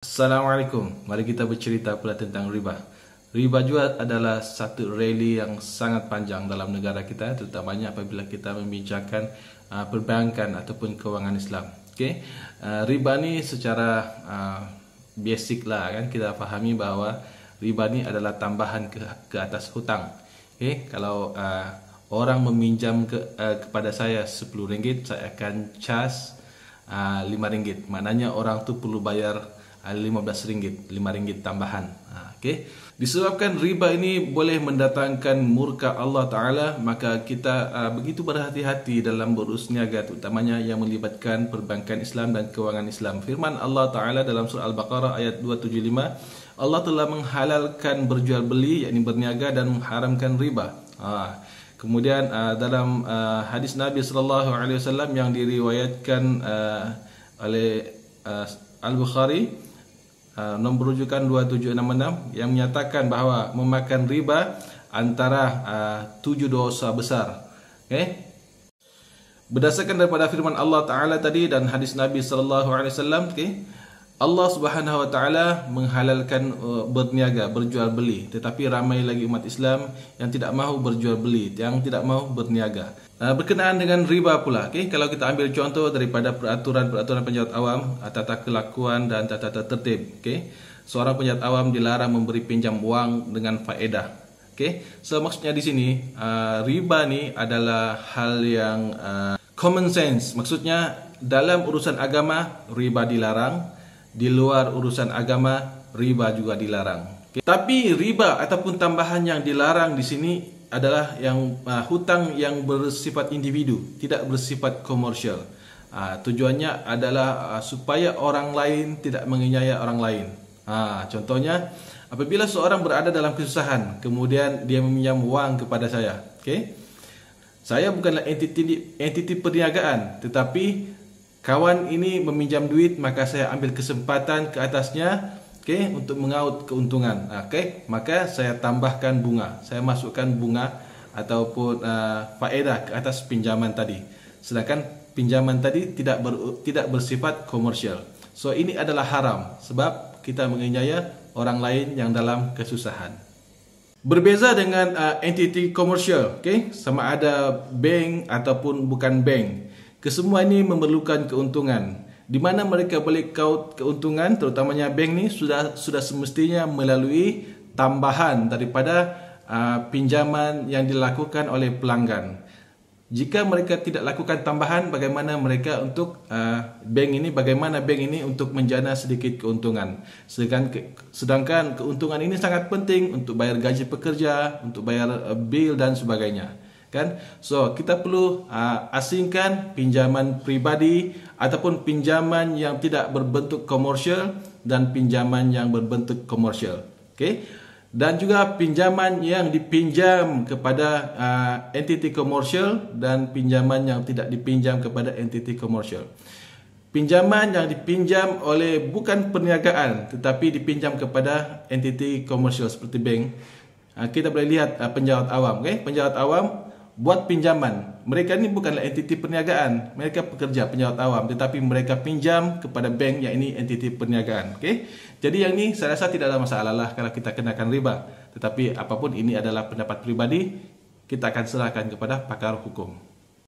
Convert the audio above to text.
Assalamualaikum. Mari kita bercerita pula tentang riba. Riba juga adalah satu rally yang sangat panjang dalam negara kita, terutamanya apabila kita membincangkan perbankan ataupun kewangan Islam. Okey. Riba ni secara basic lah kan kita fahami bahawa riba ni adalah tambahan ke atas hutang. Okey, kalau orang meminjam kepada saya RM10, saya akan charge RM5. Maknanya orang tu perlu bayar RM15, RM5 tambahan. Okey. Disebabkan riba ini boleh mendatangkan murka Allah Ta'ala, maka kita begitu berhati-hati dalam berurus niaga, terutamanya yang melibatkan perbankan Islam dan kewangan Islam. Firman Allah Ta'ala dalam surah Al-Baqarah ayat 275, Allah telah menghalalkan berjual beli, yakni berniaga, dan mengharamkan riba. Kemudian dalam hadis Nabi SAW yang diriwayatkan oleh Al-Bukhari, nombor rujukan 2766, yang menyatakan bahawa memakan riba antara 7 dosa besar. Okay? Berdasarkan daripada firman Allah Ta'ala tadi dan hadis Nabi SAW, okay? Allah Subhanahu Wa Ta'ala menghalalkan berniaga, berjual beli, tetapi ramai lagi umat Islam yang tidak mahu berjual beli, yang tidak mahu berniaga. Berkenaan dengan riba pula, okay? Kalau kita ambil contoh daripada peraturan penjawat awam, tata kelakuan dan tata tertib, okay? Seorang penjawat awam dilarang memberi pinjam wang dengan faedah. Okay? So maksudnya di sini riba ni adalah hal yang common sense. Maksudnya dalam urusan agama riba dilarang, di luar urusan agama riba juga dilarang. Okay? Tapi riba ataupun tambahan yang dilarang di sini adalah yang hutang yang bersifat individu, tidak bersifat komersial. Tujuannya adalah supaya orang lain tidak menganiaya orang lain. Contohnya, apabila seorang berada dalam kesusahan, kemudian dia meminjam wang kepada saya, okay? Saya bukanlah entiti perniagaan, tetapi kawan ini meminjam duit, maka saya ambil kesempatan ke atasnya, okay, untuk mengaut keuntungan. Okay, maka saya tambahkan bunga, saya masukkan bunga ataupun faedah ke atas pinjaman tadi. Sedangkan pinjaman tadi tidak bersifat komersial. So ini adalah haram sebab kita menganiaya orang lain yang dalam kesusahan. Berbeza dengan entiti komersial, okay, sama ada bank ataupun bukan bank. Kesemua ini memerlukan keuntungan. Di mana mereka boleh kaut keuntungan, terutamanya bank ni sudah semestinya melalui tambahan daripada pinjaman yang dilakukan oleh pelanggan. Jika mereka tidak lakukan tambahan, bagaimana bank ini untuk menjana sedikit keuntungan. Sedangkan keuntungan ini sangat penting untuk bayar gaji pekerja, untuk bayar bil dan sebagainya. Kan? So kita perlu asingkan pinjaman pribadi ataupun pinjaman yang tidak berbentuk komersial dan pinjaman yang berbentuk komersial. Okay? Dan juga pinjaman yang dipinjam kepada entiti komersial dan pinjaman yang tidak dipinjam kepada entiti komersial. Pinjaman yang dipinjam oleh bukan perniagaan tetapi dipinjam kepada entiti komersial seperti bank, kita boleh lihat penjawat awam. Okay? Penjawat awam buat pinjaman. Mereka ni bukanlah entiti perniagaan, mereka pekerja penjawat awam, tetapi mereka pinjam kepada bank yang ini entiti perniagaan. Okay? Jadi yang ni saya rasa tidak ada masalah lah kalau kita kenakan riba. Tetapi apapun ini adalah pendapat pribadi, kita akan serahkan kepada pakar hukum.